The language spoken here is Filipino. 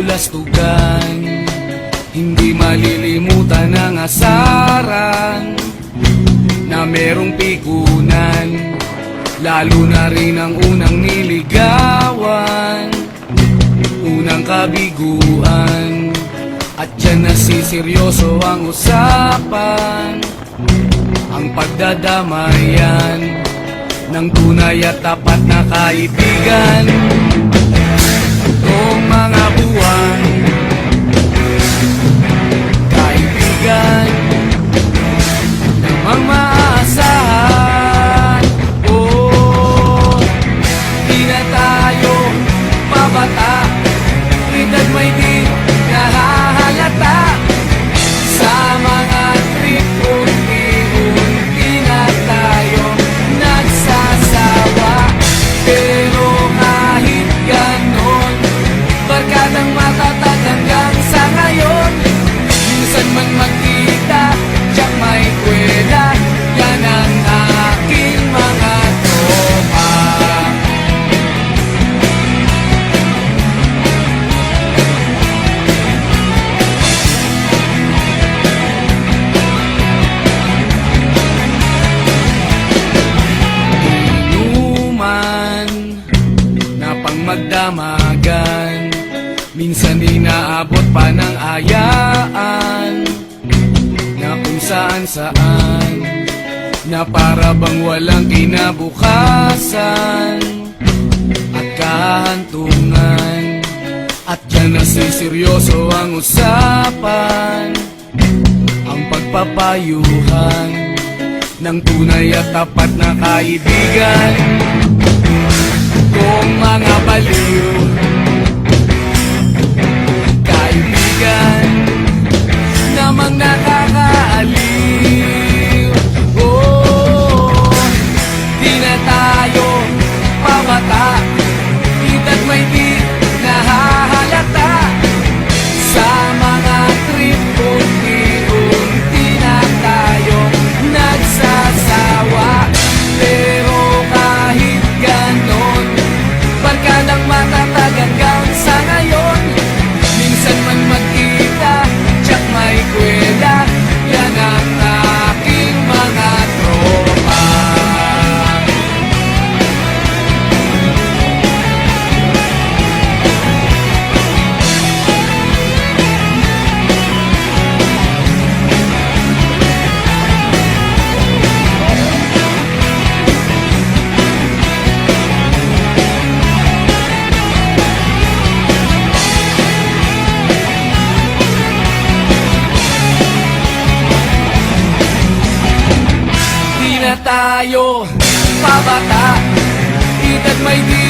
kabulastugan. Hindi malilimutan ang asaran na merong pikunan, lalo na rin ang unang niligawan, unang kabiguan. At dyan nasiseryoso ang usapan, ang pagdadamayan ng tunay at tapat na kaibigan. Noong mga buwan, kaibigan namang maaasahan. Oh, di na tayo pabata, edad may di nahahalata. Sa mga trip unti-unti na tayo nagsasawa. Pero kahit ganon, barkadang matatag hanggang sa ngayon. Minsan man magkita, tiyak may kwela, yan ang aking mga tropa. Inuman na pang magdamagan, minsan inaabot pa ng ayaan, na kung saan-saan, na para bang walang kinabukasan at kahantungan. At dyan nasiseryoso ang usapan, ang pagpapayuhan ng tunay at tapat na kaibigan. Kung mga baliw, kaibigan namang nakakaaliw. Oh, di na tayo pabata, edad may di nahahalata. Sa mga trip unti-unti na tayo nagsasawa. Pero kahit ganon, barkadang matatag hanggang sa ngayon. Minsan man magkita, tiyak may kwela, yan ang aking mga tropa. Di na tayo pabata, edad may di